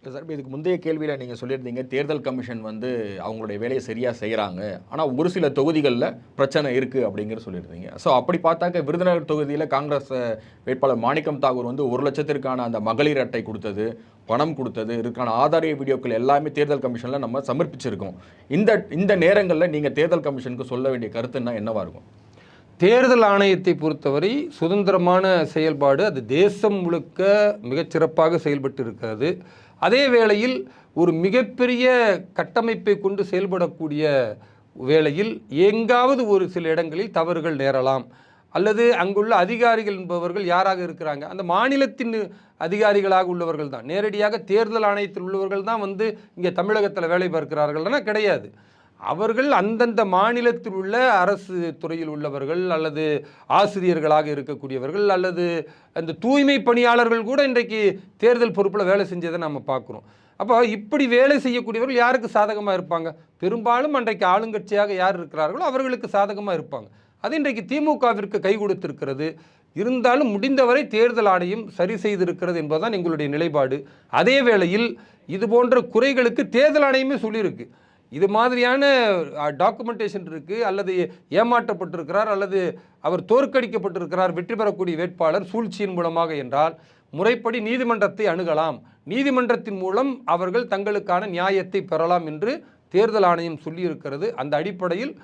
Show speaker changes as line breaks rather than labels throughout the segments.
Sir, இதுக்கு முந்தைய கேள்வியில் நீங்கள் சொல்லியிருந்தீங்க தேர்தல் கமிஷன் வந்து அவங்களுடைய வேலையை சரியாக செய்கிறாங்க, ஆனால் ஒரு சில தொகுதிகளில் பிரச்சனை இருக்குது அப்படிங்கிற சொல்லியிருந்தீங்க. ஸோ அப்படி பார்த்தாக்க விருதுநகர் தொகுதியில் காங்கிரஸ் வேட்பாளர் மாணிக்கம் தாகூர் வந்து 1,00,000க்கான அந்த மகளிர் அட்டை கொடுத்தது, பணம் கொடுத்தது, இதுக்கான ஆதாரிய வீடியோக்கள் எல்லாமே தேர்தல் கமிஷனில் நம்ம சமர்ப்பிச்சிருக்கோம். இந்த நேரங்களில் நீங்கள் தேர்தல் கமிஷனுக்கு சொல்ல வேண்டிய கருத்துன்னா என்னவா இருக்கும்?
தேர்தல் ஆணையத்தை பொறுத்தவரை சுதந்திரமான செயல்பாடு, அது தேசம் முழுக்க மிகச்சிறப்பாக செயல்பட்டு இருக்கிறது. அதே வேளையில் ஒரு மிகப்பெரிய கட்டமைப்பை கொண்டு செயல்படக்கூடிய வேளையில் எங்காவது ஒரு சில இடங்களில் தவறுகள் நேரலாம். அல்லது அங்குள்ள அதிகாரிகள் என்பவர்கள் யாராக இருக்கிறாங்க, அந்த மாநிலத்தின் அதிகாரிகளாக உள்ளவர்கள் தான், நேரடியாக தேர்தல் ஆணையத்தில் உள்ளவர்கள் தான் வந்து இங்கே தமிழகத்தில் வேலை பார்க்கிறார்கள்னா கிடையாது. அவர்கள் அந்தந்த மாநிலத்தில் உள்ள அரசு துறையில் உள்ளவர்கள், அல்லது ஆசிரியர்களாக இருக்கக்கூடியவர்கள், அல்லது அந்த தூய்மை பணியாளர்கள் கூட இன்றைக்கு தேர்தல் பொறுப்பில் வேலை செஞ்சதை நம்ம பார்க்குறோம். அப்போ இப்படி வேலை செய்யக்கூடியவர்கள் யாருக்கு சாதகமாக இருப்பாங்க? பெரும்பாலும் அன்றைக்கு ஆளுங்கட்சியாக யார் இருக்கிறார்களோ அவர்களுக்கு சாதகமாக இருப்பாங்க. அது இன்றைக்கு திமுகவிற்கு கை கொடுத்திருக்கிறது. இருந்தாலும் முடிந்தவரை தேர்தல் ஆணையம் சரி செய்திருக்கிறது என்பதுதான் எங்களுடைய நிலைப்பாடு. அதே வேளையில் இது போன்ற குறைகளுக்கு தேர்தல் ஆணையமே சொல்லியிருக்கு. இது மாதிரியான டாக்குமெண்டேஷன் இருக்குது, அல்லது ஏமாற்றப்பட்டிருக்கிறார், அல்லது அவர் தோற்கடிக்கப்பட்டிருக்கிறார் வெற்றி பெறக்கூடிய வேட்பாளர் சூழ்ச்சியின் மூலமாக என்றால் முறைப்படி நீதிமன்றத்தை அணுகலாம், நீதிமன்றத்தின் மூலம் அவர்கள் தங்களுக்கான நியாயத்தை பெறலாம் என்று தேர்தல் ஆணையம் சொல்லியிருக்கிறது. அந்த அடிப்படையில்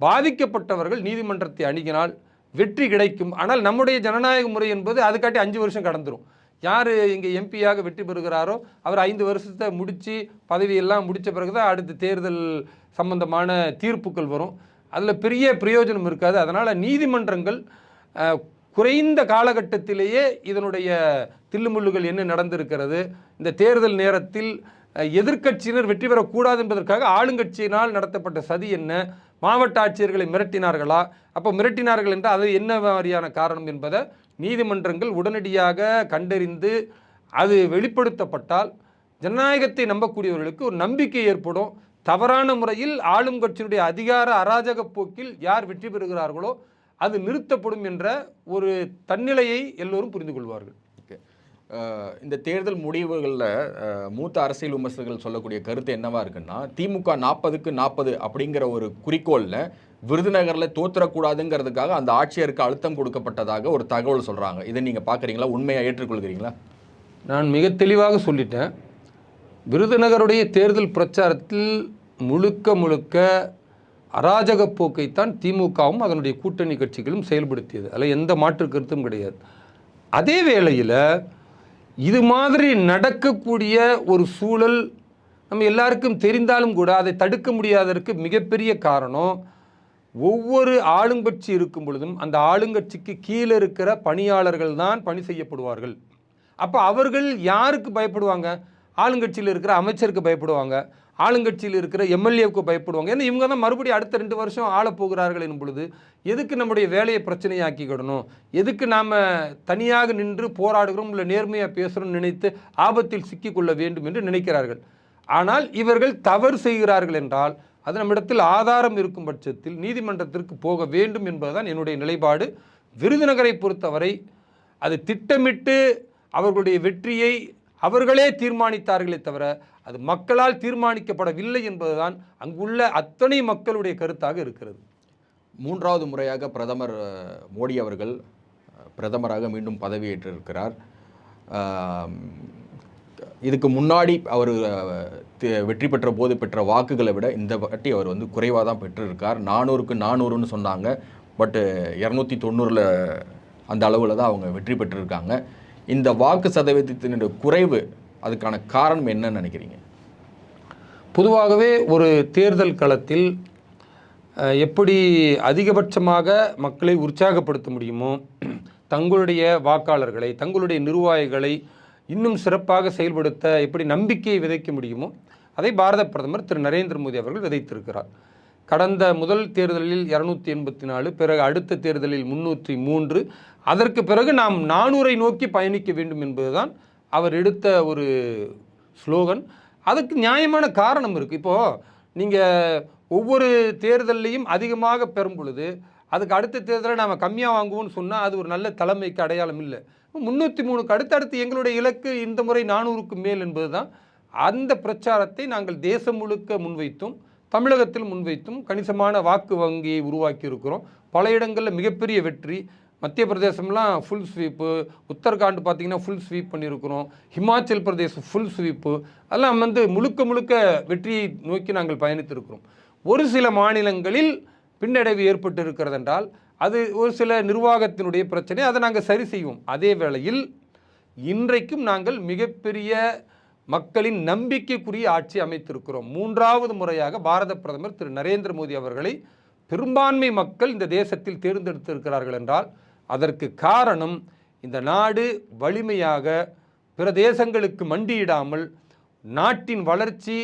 பாதிக்கப்பட்டவர்கள் நீதிமன்றத்தை அணுகினால் வெற்றி கிடைக்கும். ஆனால் நம்முடைய ஜனநாயக முறை என்பது அதுக்காட்டி 5 வருஷம் கடந்துடும். யார் இங்கே எம்பியாக வெற்றி பெறுகிறாரோ அவர் 5 வருஷத்தை முடித்து பதவியெல்லாம் முடித்த பிறகு தான் அடுத்த தேர்தல் சம்பந்தமான தீர்ப்புகள் வரும். அதில் பெரிய பிரயோஜனம் இருக்காது. அதனால் நீதிமன்றங்கள் குறைந்த காலகட்டத்திலேயே இதனுடைய தில்லுமுள்ளுகள் என்ன நடந்திருக்கிறது, இந்த தேர்தல் நேரத்தில் எதிர்க்கட்சியினர் வெற்றி பெறக்கூடாது என்பதற்காக ஆளுங்கட்சியினால் நடத்தப்பட்ட சதி என்ன, மாவட்ட ஆட்சியர்களை மிரட்டினார்களா, அப்போ மிரட்டினார்கள் என்றால் அது என்ன மாதிரியான காரணம் என்பதை நீதிமன்றங்கள் உடனடியாக கண்டறிந்து அது வெளிப்படுத்தப்பட்டால் ஜனநாயகத்தை நம்பக்கூடியவர்களுக்கு ஒரு நம்பிக்கை ஏற்படும். தவறான முறையில் ஆளும் கட்சியினுடைய அதிகார அராஜக போக்கில் யார் வெற்றி பெறுகிறார்களோ அது நிறுத்தப்படும் என்ற ஒரு தன்னிலையை எல்லோரும் புரிந்து கொள்வார்கள்.
இந்த தேர்தல் முடிவுகளில் மூத்த அரசியல் விமர்சகர்கள் சொல்லக்கூடிய கருத்து என்னவா இருக்குன்னா, திமுக 40க்கு 40 அப்படிங்கிற ஒரு குறிக்கோளில் விருதுநகரில் தோற்றக்கூடாதுங்கிறதுக்காக அந்த ஆட்சியருக்கு அழுத்தம் கொடுக்கப்பட்டதாக ஒரு தகவல் சொல்கிறாங்க. இதை நீங்கள் பார்க்குறீங்களா? உண்மையாக ஏற்றுக்கொள்கிறீங்களா?
நான் மிக தெளிவாக சொல்லிட்டேன். விருதுநகருடைய தேர்தல் பிரச்சாரத்தில் முழுக்க அராஜக போக்கைத்தான் திமுகவும் அதனுடைய கூட்டணி கட்சிகளும் செயல்படுத்தியது. அதில் எந்த மாற்று கருத்தும் கிடையாது. அதே வேளையில் இது மாதிரி நடக்கக்கூடிய ஒரு சூழல் நம்ம எல்லாருக்கும் தெரிந்தாலும் கூட அதை தடுக்க முடியாததற்கு மிகப்பெரிய காரணம், ஒவ்வொரு ஆளுங்கட்சி இருக்கும் பொழுதும் அந்த ஆளுங்கட்சிக்கு கீழே இருக்கிற பணியாளர்கள் தான் பணி செய்யப்படுவார்கள். அப்போ அவர்கள் யாருக்கு பயப்படுவாங்க? ஆளுங்கட்சியில் இருக்கிற அமைச்சருக்கு பயப்படுவாங்க, ஆளுங்கட்சியில் இருக்கிற எம்எல்ஏவுக்கு பயப்படுவாங்க. ஏன்னா இவங்க தான் மறுபடியும் அடுத்த 2 வருஷம் ஆளப்போகிறார்கள் என்னும் பொழுது எதுக்கு நம்முடைய வேலையை பிரச்சனையாக்கிக்கிடணும், எதுக்கு நாம் தனியாக நின்று போராடுகிறோம் இல்லை நேர்மையாக பேசுகிறோம்னு நினைத்து ஆபத்தில் சிக்கிக்கொள்ள வேண்டும் என்று நினைக்கிறார்கள். ஆனால் இவர்கள் தவறு செய்கிறார்கள் என்றால் அது நம்மிடத்தில் ஆதாரம் இருக்கும் பட்சத்தில் நீதிமன்றத்திற்கு போக வேண்டும் என்பதுதான் என்னுடைய நிலைப்பாடு. விருதுநகரை பொறுத்தவரை அது திட்டமிட்டு அவர்களுடைய வெற்றியை அவர்களே தீர்மானித்தார்களே தவிர அது மக்களால் தீர்மானிக்கப்படவில்லை என்பதுதான் அங்குள்ள அத்தனை மக்களுடைய கருத்தாக இருக்கிறது.
3வது முறையாக பிரதமர் மோடி அவர்கள் பிரதமராக மீண்டும் பதவியேற்றிருக்கிறார். இதுக்கு முன்னாடி அவர் வெற்றி பெற்ற போது பெற்ற வாக்குகளை விட இந்த வாட்டி அவர் வந்து குறைவாக தான் பெற்றிருக்கார். 400க்கு 400ன்னு சொன்னாங்க, பட் 290 அந்த அளவில் தான் அவங்க வெற்றி பெற்றிருக்காங்க. இந்த வாக்கு சதவீதத்தினுடைய குறைவு, அதுக்கான காரணம் என்னன்னு நினைக்கிறீங்க?
பொதுவாகவே ஒரு தேர்தல் களத்தில் எப்படி அதிகபட்சமாக மக்களை உற்சாகப்படுத்த முடியுமோ, தங்களுடைய வாக்காளர்களை தங்களுடைய நிர்வாகிகளை இன்னும் சிறப்பாக செயல்படுத்த எப்படி நம்பிக்கையை விதைக்க முடியுமோ அதை பாரத பிரதமர் திரு நரேந்திர மோடி அவர்கள் விதைத்திருக்கிறார். கடந்த முதல் தேர்தலில் 284, பிறகு அடுத்த தேர்தலில் 303, அதற்கு பிறகு நாம் 400ஐ நோக்கி பயணிக்க வேண்டும் என்பதுதான் அவர் எடுத்த ஒரு ஸ்லோகன். அதுக்கு நியாயமான காரணம் இருக்குது. இப்போது நீங்கள் ஒவ்வொரு தேர்தலையும் அதிகமாக பெறும் பொழுது அதுக்கு அடுத்த தேர்தலில் நாம் கம்மியாக வாங்குவோம்னு சொன்னால் அது ஒரு நல்ல தலைமைக்கு அடையாளம் இல்லை. 303க்கு அடுத்தடுத்து எங்களுடைய இலக்கு இந்த முறை 400க்கு மேல் என்பது தான். அந்த பிரச்சாரத்தை நாங்கள் தேசம் முழுக்க முன்வைத்தும் தமிழகத்தில் முன்வைத்தும் கணிசமான வாக்கு வங்கியை உருவாக்கி இருக்கிறோம். பல இடங்களில் மிகப்பெரிய வெற்றி. மத்திய பிரதேசம்லாம் ஃபுல் ஸ்வீப்பு, உத்தரகாண்ட் பார்த்திங்கன்னா ஃபுல் ஸ்வீப் பண்ணியிருக்கிறோம், ஹிமாச்சல் பிரதேசம் ஃபுல் ஸ்வீப்பு, அதெல்லாம் முழுக்க முழுக்க வெற்றியை நோக்கி நாங்கள் பயணித்திருக்கிறோம். ஒரு சில மாநிலங்களில் பின்னடைவு ஏற்பட்டு இருக்கிறது என்றால் அது ஒரு சில நிர்வாகத்தினுடைய பிரச்சனை, அதை நாங்கள் சரி செய்வோம். அதே வேளையில் இன்றைக்கும் நாங்கள் மிகப்பெரிய மக்களின் நம்பிக்கைக்குரிய ஆட்சி அமைத்திருக்கிறோம். 3வது முறையாக பாரத பிரதமர் திரு நரேந்திர மோடி அவர்களை பெரும்பான்மை மக்கள் இந்த தேசத்தில் தேர்ந்தெடுத்திருக்கிறார்கள் என்றால் அதற்கு காரணம் இந்த நாடு வலிமையாக பிற தேசங்களுக்கு மண்டியிடாமல் நாட்டின் வளர்ச்சி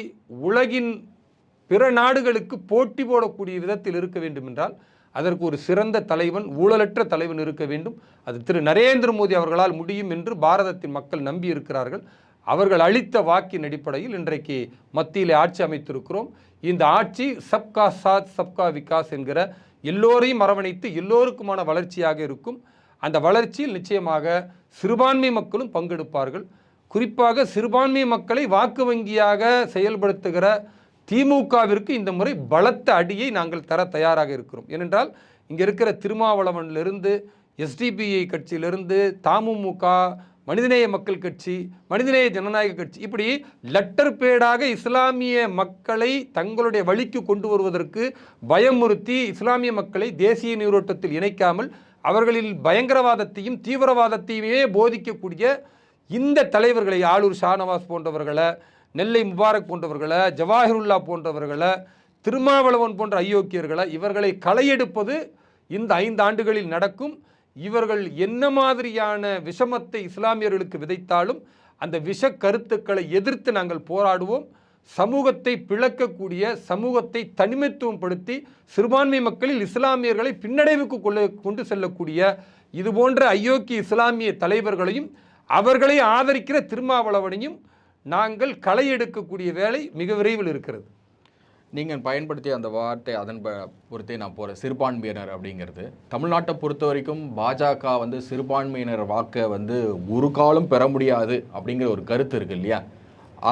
உலகின் பிற நாடுகளுக்கு போட்டி போடக்கூடிய விதத்தில் இருக்க வேண்டும் என்றால் அதற்கு ஒரு சிறந்த தலைவன், ஊழலற்ற தலைவன் இருக்க வேண்டும். அது திரு நரேந்திர மோடி அவர்களால் முடியும் என்று பாரதத்தின் மக்கள் நம்பி இருக்கிறார்கள். அவர்கள் அளித்த வாக்கின் அடிப்படையில் இன்றைக்கு மத்தியில் ஆட்சி அமைத்திருக்கிறோம். இந்த ஆட்சி சப்கா சாத் சப்கா விகாஸ் என்கிற எல்லோரையும் அரவணைத்து எல்லோருக்குமான வளர்ச்சியாக இருக்கும். அந்த வளர்ச்சியில் நிச்சயமாக சிறுபான்மை மக்களும் பங்கெடுப்பார்கள். குறிப்பாக சிறுபான்மை மக்களை வாக்கு வங்கியாக செயல்படுத்துகிற திமுகவிற்கு இந்த முறை பலத்த அடியை நாங்கள் தர தயாராக இருக்கிறோம். ஏனென்றால் இங்கே இருக்கிற திருமாவளவனிலிருந்து, எஸ்டிபிஐ கட்சியிலிருந்து, தமுமுக, மனிதநேய மக்கள் கட்சி, மனிதநேய ஜனநாயக கட்சி, இப்படி லெட்டர் பேடாக இஸ்லாமிய மக்களை தங்களுடைய வழிக்கு கொண்டு வருவதற்கு பயமுறுத்தி இஸ்லாமிய மக்களை தேசிய நீரோட்டத்தில் இணைக்காமல் அவர்களில் பயங்கரவாதத்தையும் தீவிரவாதத்தையுமே போதிக்கக்கூடிய இந்த தலைவர்களை, ஆளூர் ஷானவாஸ் போன்றவர்களை, நெல்லை முபாரக் போன்றவர்களை, ஜவாஹிருல்லா போன்றவர்களை, திருமாவளவன் போன்ற அயோக்கியர்களை, இவர்களை களையெடுப்பது இந்த 5 ஆண்டுகளில் நடக்கும். இவர்கள் என்ன மாதிரியான விஷமத்தை இஸ்லாமியர்களுக்கு விதைத்தாலும் அந்த விஷ கருத்துக்களை எதிர்த்து நாங்கள் போராடுவோம். சமூகத்தை பிளக்கக்கூடிய, சமூகத்தை தனிமைத்துவப்படுத்தி சிறுபான்மை மக்களில் இஸ்லாமியர்களை பின்னடைவுக்கு கொண்டு செல்லக்கூடிய இது போன்ற அயோக்கிய இஸ்லாமிய தலைவர்களையும் அவர்களை ஆதரிக்கிற திருமாவளவனையும் நாங்கள் களை எடுக்கக்கூடிய வேலை மிக விரைவில் இருக்கிறது.
நீங்கள் பயன்படுத்திய அந்த வார்த்தை அதன் பொறுத்தே நான் போகிறேன். சிறுபான்மையினர் அப்படிங்கிறது தமிழ்நாட்டை பொறுத்த வரைக்கும் பாஜக சிறுபான்மையினர் வாக்கை ஒரு காலம் பெற முடியாது அப்படிங்கிற ஒரு கருத்து இருக்குது இல்லையா?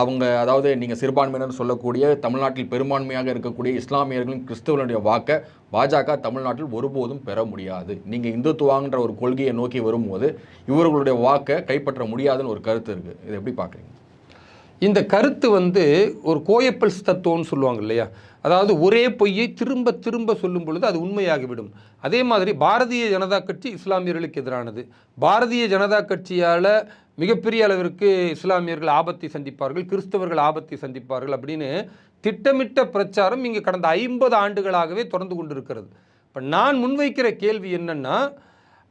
அவங்க அதாவது நீங்கள் சிறுபான்மையினர் சொல்லக்கூடிய தமிழ்நாட்டில் பெரும்பான்மையாக இருக்கக்கூடிய இஸ்லாமியர்களும் கிறிஸ்தவர்களுடைய வாக்கை பாஜக தமிழ்நாட்டில் ஒருபோதும் பெற முடியாது. நீங்கள் இந்துத்துவாங்கிற ஒரு கொள்கையை நோக்கி வரும்போது இவர்களுடைய வாக்கை கைப்பற்ற முடியாதுன்னு ஒரு கருத்து இருக்குது. இதை எப்படி பார்க்குறீங்க?
இந்த கருத்து ஒரு கோயப்பல்ஸ் தத்துவம்னு சொல்லுவாங்க இல்லையா? அதாவது ஒரே பொய்யை திரும்ப திரும்ப சொல்லும் பொழுது அது உண்மையாகிவிடும். அதே மாதிரி பாரதிய ஜனதா கட்சி இஸ்லாமியர்களுக்கு எதிரானது. பாரதிய ஜனதா கட்சியால் மிகப்பெரிய அளவிற்கு இஸ்லாமியர்கள் ஆபத்தை சந்திப்பார்கள், கிறிஸ்தவர்கள் ஆபத்தை சந்திப்பார்கள் அப்படின்னு திட்டமிட்ட பிரச்சாரம் இங்கே கடந்த 50 ஆண்டுகளாகவே தொடர்ந்து கொண்டிருக்கிறது. இப்போ நான் முன்வைக்கிற கேள்வி என்னன்னா,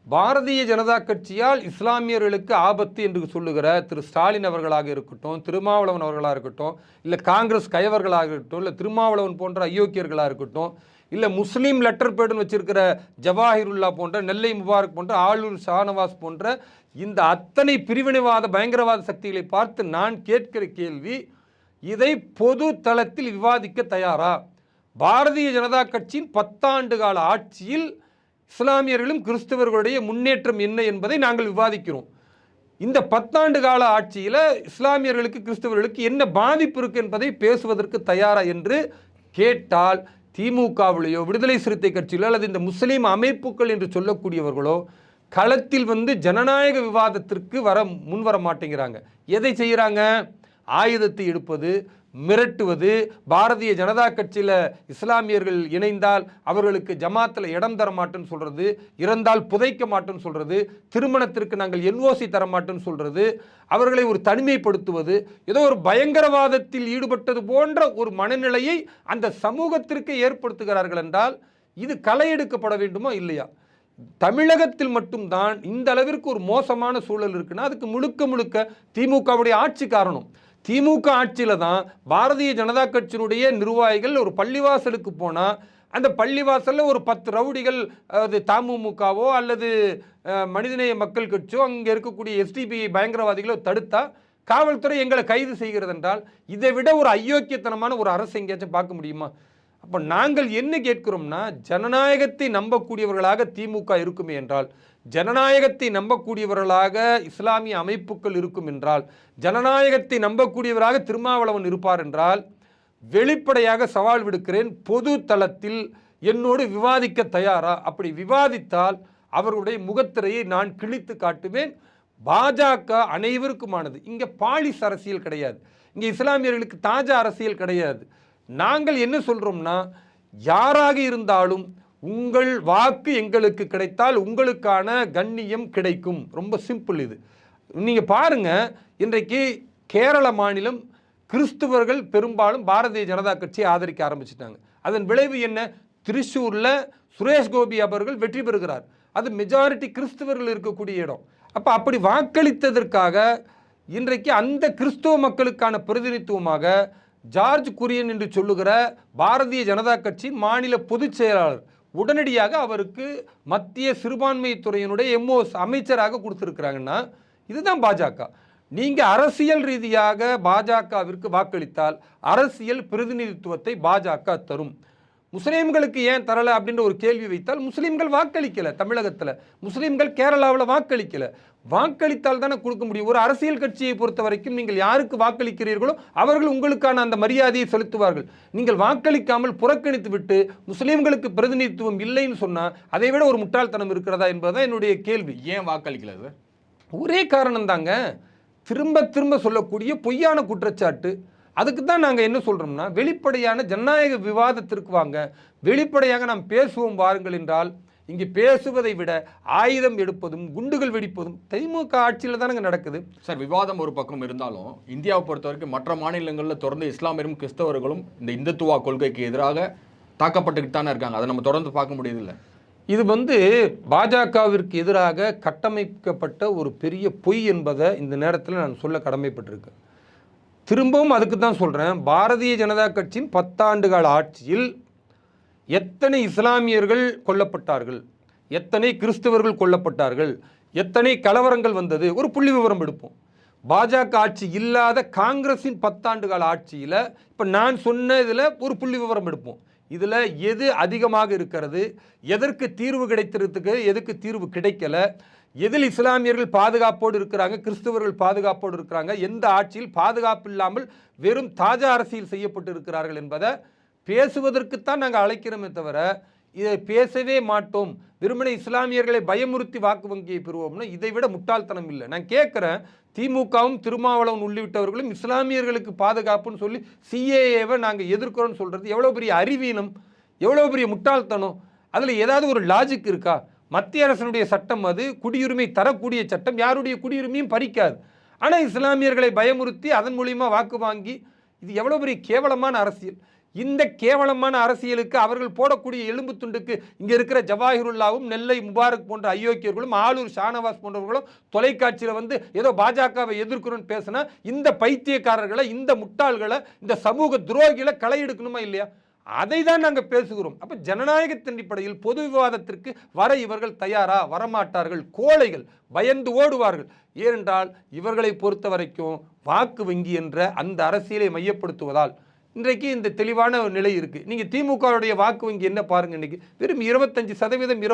பாரதிய ஜனதா கட்சியால் இஸ்லாமியர்களுக்கு ஆபத்து என்று சொல்லுகிற திரு ஸ்டாலின் அவர்களாக இருக்கட்டும், திருமாவளவன் அவர்களாக இருக்கட்டும், இல்லை காங்கிரஸ் கயவர்களாக இருக்கட்டும், இல்லை திருமாவளவன் போன்ற அயோக்கியர்களாக இருக்கட்டும், இல்லை முஸ்லீம் லெட்டர் பேடுன்னு வச்சிருக்கிற ஜவாஹிருல்லா போன்ற, நெல்லை முபாரக் போன்ற, ஆளூர் ஷானவாஸ் போன்ற இந்த அத்தனை பிரிவினைவாத பயங்கரவாத சக்திகளை பார்த்து நான் கேட்கிற கேள்வி, இதை பொது தளத்தில் விவாதிக்க தயாரா? பாரதிய ஜனதா கட்சியின் 10 ஆண்டு கால ஆட்சியில் இஸ்லாமியர்களும் கிறிஸ்தவர்களுடைய முன்னேற்றம் என்ன என்பதை நாங்கள் விவாதிக்கிறோம். இந்த 10 ஆண்டு கால ஆட்சியில் இஸ்லாமியர்களுக்கு கிறிஸ்தவர்களுக்கு என்ன பாதிப்பு இருக்கு என்பதை பேசுவதற்கு தயாரா என்று கேட்டால் திமுகவிலேயோ விடுதலை சிறுத்தை கட்சியிலோ அல்லது இந்த முஸ்லீம் அமைப்புகள் என்று சொல்லக்கூடியவர்களோ களத்தில் ஜனநாயக விவாதத்திற்கு முன்வர மாட்டேங்கிறாங்க. எதை செய்கிறாங்க? ஆயுதத்தை எடுப்பது, மிரட்டுவது, பாரதிய ஜனதா கட்சியில் இஸ்லாமியர்கள் இணைந்தால் அவர்களுக்கு ஜமாத்தில் இடம் தர மாட்டேன்னு சொல்கிறது, இறந்தால் புதைக்க மாட்டேன்னு சொல்கிறது, திருமணத்திற்கு நாங்கள் என்ஓசி தர மாட்டேன்னு சொல்கிறது, அவர்களை ஒரு தனிமைப்படுத்துவது, ஏதோ ஒரு பயங்கரவாதத்தில் ஈடுபட்டது போன்ற ஒரு மனநிலையை அந்த சமூகத்திற்கு ஏற்படுத்துகிறார்கள் என்றால் இது களை எடுக்கப்பட வேண்டுமா இல்லையா? தமிழகத்தில் மட்டும்தான் இந்த அளவிற்கு ஒரு மோசமான சூழல் இருக்குன்னா அதுக்கு முழுக்க முழுக்க திமுகவுடைய ஆட்சி காரணம். திமுக ஆட்சியில் தான் பாரதிய ஜனதா கட்சியினுடைய நிர்வாகிகள் ஒரு பள்ளிவாசலுக்கு போனால் அந்த பள்ளிவாசலில் ஒரு 10 ரவுடிகள், அது தமுமுகவோ அல்லது மனிதநேய மக்கள் கட்சியோ அங்கே இருக்கக்கூடிய எஸ்டிபிஐ பயங்கரவாதிகளோ தடுத்தா காவல்துறை எங்களை கைது செய்கிறது என்றால் இதை விட ஒரு அயோக்கியத்தனமான ஒரு அரசு எங்கேயாச்சும் பார்க்க முடியுமா? அப்போ நாங்கள் என்ன கேட்கிறோம்னா, ஜனநாயகத்தை நம்பக்கூடியவர்களாக திமுக இருக்குமே என்றால், ஜனநாயகத்தை நம்பக்கூடியவர்களாக இஸ்லாமிய அமைப்புகள் இருக்கும் என்றால், ஜனநாயகத்தை நம்பக்கூடியவராக திருமாவளவன் இருப்பார் என்றால், வெளிப்படையாக சவால் விடுக்கிறேன், பொது தளத்தில் என்னோடு விவாதிக்க தயாரா? அப்படி விவாதித்தால் அவர்களுடைய முகத்திரையை நான் கிழித்து காட்டுவேன். பாஜக அனைவருக்குமானது. இங்கே பாலிஸ் அரசியல் கிடையாது, இங்கே இஸ்லாமியர்களுக்கு தாஜா அரசியல் கிடையாது. நாங்கள் என்ன சொல்கிறோம்னா, யாராக இருந்தாலும் உங்கள் வாக்கு எங்களுக்கு கிடைத்தால் உங்களுக்கான கண்ணியம் கிடைக்கும். ரொம்ப சிம்பிள் இது. நீங்கள் பாருங்கள், இன்றைக்கு கேரள மாநிலம் கிறிஸ்துவர்கள் பெரும்பாலும் பாரதிய ஜனதா கட்சியை ஆதரிக்க ஆரம்பிச்சிட்டாங்க. அதன் விளைவு என்ன? திரிசூரில் சுரேஷ் கோபி அவர்கள் வெற்றி பெறுகிறார். அது மெஜாரிட்டி கிறிஸ்துவர்கள் இருக்கக்கூடிய இடம். அப்போ அப்படி வாக்களித்ததற்காக இன்றைக்கு அந்த கிறிஸ்துவ மக்களுக்கான பிரதிநிதித்துவமாக ஜார்ஜ் குரியன் என்று சொல்லுகிற பாரதிய ஜனதா கட்சியின் மாநில பொதுச் செயலாளர் உடனடியாக அவருக்கு மத்திய சிறுபான்மை துறையினுடைய எம்ஓஎஸ் அமைச்சராக கொடுத்துருக்குறாங்கன்னா, இதுதான் பாஜக. நீங்கள் அரசியல் ரீதியாக பாஜகவிற்கு வாக்களித்தால் அரசியல் பிரதிநிதித்துவத்தை பாஜக தரும். முஸ்லீம்களுக்கு ஏன் தரலை அப்படின்ற ஒரு கேள்வி வைத்தால், முஸ்லீம்கள் வாக்களிக்கலை தமிழகத்தில், முஸ்லீம்கள் கேரளாவில் வாக்களிக்கலை. வாக்களித்தால் தானே கொடுக்க முடியும். ஒரு அரசியல் கட்சியை பொறுத்த வரைக்கும் நீங்கள் யாருக்கு வாக்களிக்கிறீர்களோ அவர்கள் உங்களுக்கான அந்த மரியாதையை செலுத்துவார்கள். நீங்கள் வாக்களிக்காமல் புறக்கணித்து விட்டு முஸ்லீம்களுக்கு பிரதிநிதித்துவம் இல்லைன்னு சொன்னால் அதை விட ஒரு முட்டாள்தனம் இருக்கிறதா என்பதுதான் என்னுடைய கேள்வி.
ஏன் வாக்களிக்கல?
ஒரே காரணம் தாங்க, திரும்ப திரும்ப சொல்லக்கூடிய பொய்யான குற்றச்சாட்டு. அதுக்கு தான் நாங்கள் என்ன சொல்கிறோம்னா, வெளிப்படையான ஜனநாயக விவாதத்திற்கு வாங்க, வெளிப்படையாக நாம் பேசுவோம் வாருங்கள் என்றால், இங்கே பேசுவதை விட ஆயுதம் எடுப்பதும் குண்டுகள் வெடிப்பதும் திமுக ஆட்சியில் தானங்க நடக்குது.
சார், விவாதம் ஒரு பக்கம் இருந்தாலும் இந்தியாவை பொறுத்த வரைக்கும் மற்ற மாநிலங்களில் தொடர்ந்து இஸ்லாமியரும் கிறிஸ்தவர்களும் இந்த இந்துத்துவா கொள்கைக்கு எதிராக தாக்கப்பட்டுக்கிட்டு தானே இருக்காங்க. அதை நம்ம தொடர்ந்து பார்க்க முடியுதில்லை.
இது பாஜகவிற்கு எதிராக கட்டமைக்கப்பட்ட ஒரு பெரிய பொய் என்பதை இந்த நேரத்தில் நான் சொல்ல கடமைப்பட்டிருக்கேன். திரும்பவும் அதுக்கு தான் சொல்கிறேன், பாரதிய ஜனதா கட்சியின் 10 ஆண்டுகால ஆட்சியில் எத்தனை இஸ்லாமியர்கள் கொல்லப்பட்டார்கள், எத்தனை கிறிஸ்தவர்கள் கொல்லப்பட்டார்கள், எத்தனை கலவரங்கள் வந்தது, ஒரு புள்ளி விவரம் எடுப்போம். பாஜக ஆட்சி இல்லாத காங்கிரஸின் 10 ஆண்டுகால ஆட்சியில் இப்போ நான் சொன்ன இதில் ஒரு புள்ளி விவரம் எடுப்போம். இதில் எது அதிகமாக இருக்கிறது, எதற்கு தீர்வு கிடைத்திருக்கு, எதுக்கு தீர்வு கிடைக்கல, எதில் இஸ்லாமியர்கள் பாதுகாப்போடு இருக்கிறாங்க, கிறிஸ்தவர்கள் பாதுகாப்போடு இருக்கிறாங்க, எந்த ஆட்சியில் பாதுகாப்பு இல்லாமல் வெறும் தாஜா அரசியல் செய்யப்பட்டு இருக்கிறார்கள் என்பதை பேசுவதற்குத்தான் நாங்கள் அழைக்கிறோமே தவிர இதை பேசவே மாட்டோம், வெறுமனே இஸ்லாமியர்களை பயமுறுத்தி வாக்கு வங்கியை பெறுவோம்னா இதை விட முட்டாள்தனம் இல்லை. நான் கேட்குறேன், திமுகவும் திருமாவளவன் உள்ளிட்டவர்களும் இஸ்லாமியர்களுக்கு பாதுகாப்புன்னு சொல்லி சிஏஏவை நாங்கள் எதிர்க்கிறோன்னு சொல்கிறது எவ்வளோ பெரிய அறிவீனம், எவ்வளோ பெரிய முட்டாள்தனம். அதில் ஏதாவது ஒரு லாஜிக் இருக்கா? மத்திய அரசனுடைய சட்டம் அது, குடியுரிமை தரக்கூடிய சட்டம், யாருடைய குடியுரிமையும் பறிக்காது. ஆனால் இஸ்லாமியர்களை பயமுறுத்தி அதன் மூலிமா வாக்கு வாங்கி, இது எவ்வளோ பெரிய கேவலமான அரசியல். இந்த கேவலமான அரசியலுக்கு அவர்கள் போடக்கூடிய எலும்பு துண்டுக்கு இங்கே இருக்கிற ஜவாஹிருல்லாவும் நெல்லை முபாரக் போன்ற அயோக்கியர்களும் ஆளூர் ஷானவாஸ் போன்றவர்களும் தொலைக்காட்சியில் ஏதோ பாஜகவை எதிர்க்கிறோன்னு பேசினா இந்த பைத்தியக்காரர்களை, இந்த முட்டாள்களை, இந்த சமூக துரோகிகளை களை எடுக்கணுமா இல்லையா? அதை தான் நாங்கள் பேசுகிறோம். அப்போ ஜனநாயகத்தின் அடிப்படையில் பொது விவாதத்திற்கு வர இவர்கள் தயாரா? வரமாட்டார்கள். கோழைகள், பயந்து ஓடுவார்கள். ஏனென்றால் இவர்களை பொறுத்த வரைக்கும் வாக்கு வங்கி என்ற அந்த அரசியலை மையப்படுத்துவதால் இன்றைக்கு இந்த தெளிவான நிலை இருக்குது. நீங்கள் திமுகவுடைய வாக்கு வங்கி என்ன பாருங்கள், இன்றைக்கி வெறும் 25%,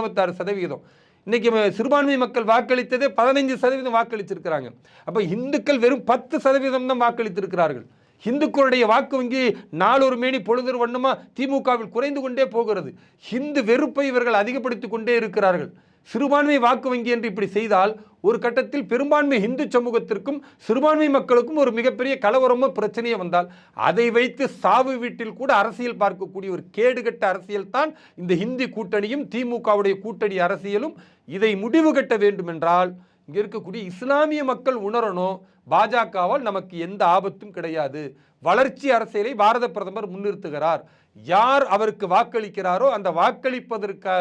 26%. இன்றைக்கி சிறுபான்மை மக்கள் வாக்களித்ததே 15% வாக்களிச்சிருக்கிறாங்க. அப்போ இந்துக்கள் வெறும் 10% தான் வாக்களித்திருக்கிறார்கள். இந்துக்களுடைய வாக்கு வங்கி நாளொரு மேனி பொழுதொரு வண்ணமா திமுகவில் குறைந்து கொண்டே போகிறது. ஹிந்து வெறுப்பை இவர்கள் அதிகப்படுத்தி கொண்டே இருக்கிறார்கள். சிறுபான்மை வாக்கு வங்கி என்று இப்படி செய்தால் ஒரு கட்டத்தில் பெரும்பான்மை இந்து சமூகத்திற்கும் சிறுபான்மை மக்களுக்கும் ஒரு மிகப்பெரிய கலவரமோ பிரச்சனையே வந்தால் அதை வைத்து சாவு வீட்டில் கூட அரசியல் பார்க்கக்கூடிய ஒரு கேடுகட்ட அரசியல் தான் இந்த ஹிந்தி கூட்டணியும் திமுகவுடைய கூட்டணி அரசியலும். இதை முடிவு கட்ட வேண்டும் என்றால் இங்கே இருக்கக்கூடிய இஸ்லாமிய மக்கள் உணரணும், பாஜகவால் நமக்கு எந்த ஆபத்தும் கிடையாது. வளர்ச்சி அரசியலை பாரத பிரதமர் முன்னிறுத்துகிறார். யார் அவருக்கு வாக்களிக்கிறாரோ அந்த வாக்களிப்பதற்கு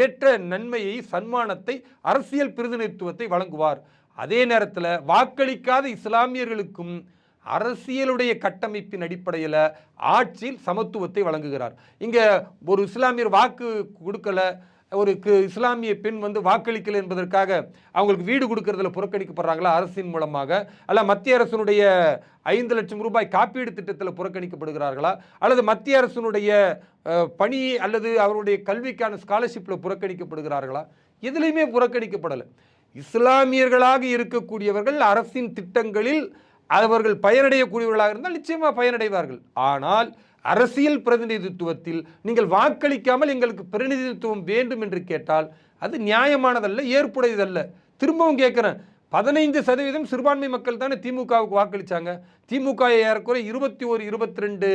ஏற்ற நன்மையை, சன்மானத்தை, அரசியல் பிரதிநிதித்துவத்தை வழங்குவார். அதே நேரத்தில் வாக்களிக்காத இஸ்லாமியர்களுக்கும் அரசியலுடைய கட்டமைப்பின் அடிப்படையில் ஆட்சியில் சமத்துவத்தை வழங்குகிறார். இங்கே ஒரு இஸ்லாமியர் வாக்கு கொடுக்கல, ஒரு இஸ்லாமிய பெண் வந்து வாக்களிக்கல என்பதற்காக அவங்களுக்கு வீடு கொடுக்கறதுல புறக்கணிக்கப்படுறாங்களா அரசின் மூலமாக, அல்ல மத்திய அரசினுடைய 5 லட்சம் ரூபாய் காப்பீடு திட்டத்தில் புறக்கணிக்கப்படுகிறார்களா, அல்லது மத்திய அரசினுடைய பணி அல்லது அவருடைய கல்விக்கான ஸ்காலர்ஷிப்பில் புறக்கணிக்கப்படுகிறார்களா? எதுலையுமே புறக்கணிக்கப்படலை. இஸ்லாமியர்களாக இருக்கக்கூடியவர்கள் அரசின் திட்டங்களில் அவர்கள் பயனடையக்கூடியவர்களாக இருந்தால் நிச்சயமாக பயனடைவார்கள். ஆனால் அரசியல் பிரதிநிதித்துவத்தில் நீங்கள் வாக்களிக்காமல் எங்களுக்கு பிரதிநிதித்துவம் வேண்டும் என்று கேட்டால் அது நியாயமானதல்ல, ஏற்புடையதல்ல. திரும்பவும் கேட்குறேன், 15% சிறுபான்மை மக்கள் தானே திமுகவுக்கு வாக்களித்தாங்க. திமுக ஏறக்குறைய 21, 22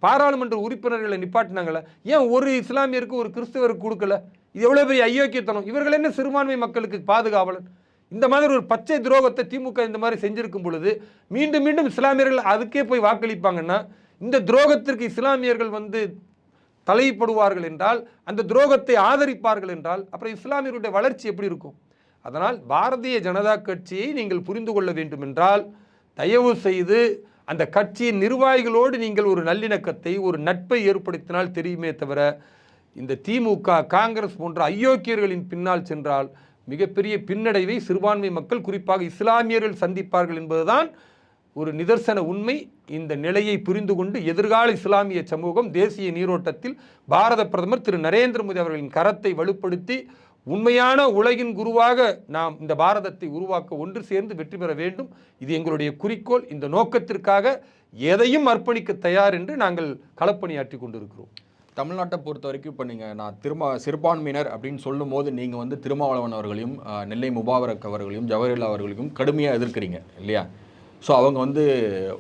பாராளுமன்ற உறுப்பினர்களை நிப்பாட்டினாங்களே, ஏன் ஒரு இஸ்லாமியருக்கு ஒரு கிறிஸ்தவருக்கு கொடுக்கல? இது எவ்வளோ பெரிய ஐயோக்கியத்தனம்! இவர்கள் என்ன சிறுபான்மை மக்களுக்கு பாதுகாவலன்? இந்த மாதிரி ஒரு பச்சை துரோகத்தை திமுக இந்த மாதிரி செஞ்சிருக்கும் பொழுது மீண்டும் மீண்டும் இஸ்லாமியர்கள் அதுக்கே போய் வாக்களிப்பாங்கன்னா, இந்த துரோகத்திற்கு இஸ்லாமியர்கள் வந்து தலைப்படுவார்கள் என்றால், அந்த துரோகத்தை ஆதரிப்பார்கள் என்றால், அப்புறம் இஸ்லாமியர்களுடைய வளர்ச்சி எப்படி இருக்கும்? அதனால் பாரதிய ஜனதா கட்சியை நீங்கள் புரிந்து கொள்ள வேண்டும் என்றால், தயவு செய்து அந்த கட்சியின் நிர்வாகிகளோடு நீங்கள் ஒரு நல்லிணக்கத்தை, ஒரு நட்பை ஏற்படுத்தினால் தெரியுமே தவிர, இந்த திமுக காங்கிரஸ் போன்ற அயோக்கியர்களின் பின்னால் சென்றால் மிகப்பெரிய பின்னடைவை சிறுபான்மை மக்கள், குறிப்பாக இஸ்லாமியர்கள் சந்திப்பார்கள் என்பதுதான் ஒரு நிதர்சன உண்மை. இந்த நிலையை புரிந்து கொண்டு எதிர்கால இஸ்லாமிய சமூகம் தேசிய நீரோட்டத்தில் பாரத பிரதமர் திரு நரேந்திர மோடி அவர்களின் கரத்தை வலுப்படுத்தி உண்மையான உலகின் குருவாக நாம் இந்த பாரதத்தை உருவாக்க ஒன்று சேர்ந்து வெற்றி பெற வேண்டும். இது எங்களுடைய குறிக்கோள். இந்த நோக்கத்திற்காக எதையும் அர்ப்பணிக்க தயார் என்று நாங்கள் களப்பணியாற்றி கொண்டிருக்கிறோம்.
தமிழ்நாட்டை பொறுத்த வரைக்கும் இப்போ நீங்கள் சிறுபான்மையினர் அப்படின்னு சொல்லும் போது நீங்கள் வந்து திருமாவளவன் அவர்களையும் நெல்லை முபாரக் அவர்களையும் ஜவஹர்லால் அவர்களையும் கடுமையாக எதிர்க்கிறீங்க இல்லையா? ஸோ அவங்க வந்து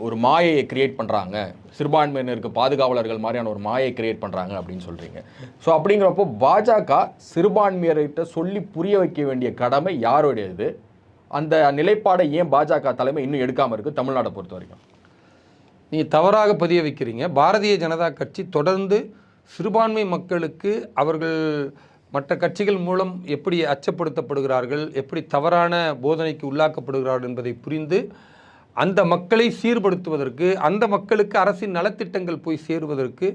ஒரு மாயையை கிரியேட் பண்ணுறாங்க, சிறுபான்மையினருக்கு பாதுகாவலர்கள் மாதிரியான ஒரு மாயை கிரியேட் பண்ணுறாங்க அப்படின்னு சொல்கிறீங்க. ஸோ அப்படிங்கிறப்போ பாஜக சிறுபான்மையர்கிட்ட சொல்லி புரிய வைக்க வேண்டிய கடமை யாருடையது? அந்த நிலைப்பாடை ஏன் பாஜக தலைமை இன்னும் எடுக்காமல் இருக்குது தமிழ்நாட்டை பொறுத்த வரைக்கும்?
நீங்கள் தவறாக பதிய வைக்கிறீங்க. பாரதிய ஜனதா கட்சி தொடர்ந்து சிறுபான்மை மக்களுக்கு அவர்கள் மற்ற கட்சிகள் மூலம் எப்படி அச்சப்படுத்தப்படுகிறார்கள், எப்படி தவறான போதனைக்கு உள்ளாக்கப்படுகிறார்கள் என்பதை புரிந்து அந்த மக்களை சீர்படுத்துவதற்கு, அந்த மக்களுக்கு அரசின் நலத்திட்டங்கள் போய் சேருவதற்கு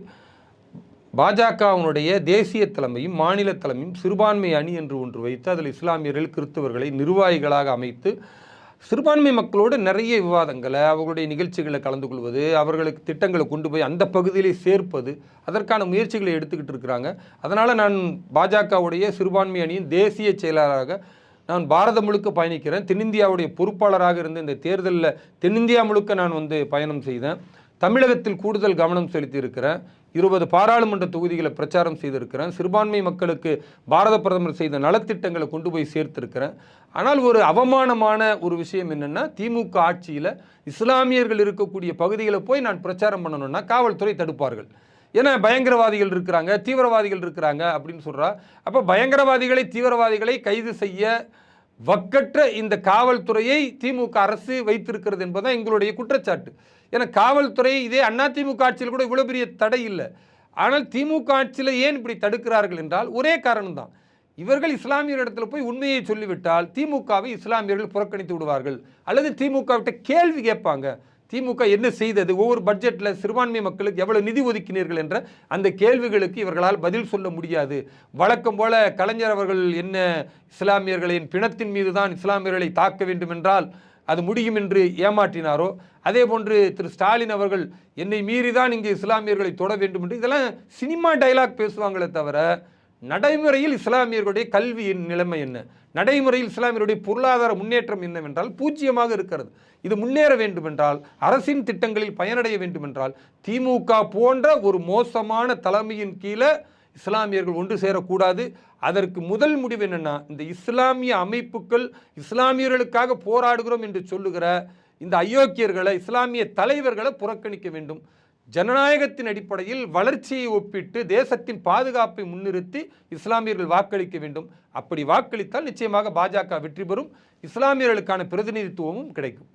பாஜகவினுடைய தேசிய தலைமையும் மாநில தலைமையும் சிறுபான்மை அணி என்று ஒன்று வைத்து அதில் இஸ்லாமியர்கள் கிறிஸ்தவர்களை நிர்வாகிகளாக அமைத்து சிறுபான்மை மக்களோடு நிறைய விவாதங்களை, அவர்களுடைய நிகழ்ச்சிகளை கலந்து கொள்வது, அவர்களுக்கு திட்டங்களை கொண்டு போய் அந்த பகுதியிலே சேர்ப்பது, அதற்கான முயற்சிகளை எடுத்துக்கிட்டு இருக்கிறாங்க. அதனால் நான் பாஜகவுடைய சிறுபான்மை அணியின் தேசிய செயலாளராக நான் பாரதம் முழுக்க பயணிக்கிறேன். தென்னிந்தியாவுடைய பொறுப்பாளராக இருந்த இந்த தேர்தலில் தென்னிந்தியா முழுக்க நான் வந்து பயணம் செய்தேன். தமிழகத்தில் கூடுதல் கவனம் செலுத்தி இருக்கிறேன். 20 பாராளுமன்ற தொகுதிகளை பிரச்சாரம் செய்திருக்கிறேன். சிறுபான்மை மக்களுக்கு பாரத பிரதமர் செய்த நலத்திட்டங்களை கொண்டு போய் சேர்த்திருக்கிறேன். ஆனால் ஒரு அவமானமான ஒரு விஷயம் என்னென்னா, திமுக ஆட்சியில் இஸ்லாமியர்கள் இருக்கக்கூடிய பகுதிகளை போய் நான் பிரச்சாரம் பண்ணணும்னா காவல்துறை தடுப்பார்கள். ஏன்னா பயங்கரவாதிகள் இருக்கிறாங்க, தீவிரவாதிகள் இருக்கிறாங்க அப்படின்னு சொல்கிறா. அப்போ பயங்கரவாதிகளை தீவிரவாதிகளை கைது செய்ய வக்கற்ற இந்த காவல்துறையை திமுக அரசு வைத்திருக்கிறது என்பதுதான் எங்களுடைய குற்றச்சாட்டு. ஏன்னா காவல்துறை இதே அதிமுக ஆட்சியில் கூட இவ்வளோ பெரிய தடை இல்லை. ஆனால் திமுக ஆட்சியில் ஏன் இப்படி தடுக்கிறார்கள் என்றால் ஒரே காரணம்தான். இவர்கள் இஸ்லாமியர் இடத்துல போய் உண்மையை சொல்லிவிட்டால் திமுகவை இஸ்லாமியர்கள் புறக்கணித்து விடுவார்கள், அல்லது திமுகவிட்ட கேள்வி கேட்பாங்க. திமுக என்ன செய்தது, ஒவ்வொரு பட்ஜெட்டில் சிறுபான்மை மக்களுக்கு எவ்வளவு நிதி ஒதுக்கினீர்கள் என்ற அந்த கேள்விகளுக்கு இவர்களால் பதில் சொல்ல முடியாது. வழக்கம் போல கலைஞர் அவர்கள் என்ன இஸ்லாமியர்களின் பிணத்தின் மீது தான் இஸ்லாமியர்களை தாக்க வேண்டும் என்றால் அது முடியும் என்று ஏமாற்றினாரோ, அதே போன்று திரு ஸ்டாலின் அவர்கள் என்னை மீறிதான் இங்கே இஸ்லாமியர்களை தொட வேண்டும் என்று, இதெல்லாம் சினிமா டைலாக் பேசுவாங்களே தவிர நடைமுறையில் இஸ்லாமியர்களுடைய கல்வியின் நிலைமை என்ன, நடைமுறையில் இஸ்லாமியருடைய பொருளாதார முன்னேற்றம் என்னவென்றால் பூஜ்ஜியமாக இருக்கிறது. இது முன்னேற வேண்டுமென்றால், அரசின் திட்டங்களில் பயனடைய வேண்டுமென்றால் திமுக போன்ற ஒரு மோசமான தலைமையின் கீழே இஸ்லாமியர்கள் ஒன்று சேரக்கூடாது. அதற்கு முதல் முடிவு என்னென்னா, இந்த இஸ்லாமிய அமைப்புகள் இஸ்லாமியர்களுக்காக போராடுகிறோம் என்று சொல்லுகிற இந்த அயோக்கியர்களை, இஸ்லாமிய தலைவர்களை புறக்கணிக்க வேண்டும். ஜனநாயகத்தின் அடிப்படையில் வளர்ச்சியை ஒப்பிட்டு தேசத்தின் பாதுகாப்பை முன்னிறுத்தி இஸ்லாமியர்கள் வாக்களிக்க வேண்டும். அப்படி வாக்களித்தால் நிச்சயமாக பாஜக வெற்றி பெறும், இஸ்லாமியர்களுக்கான பிரதிநிதித்துவமும் கிடைக்கும்.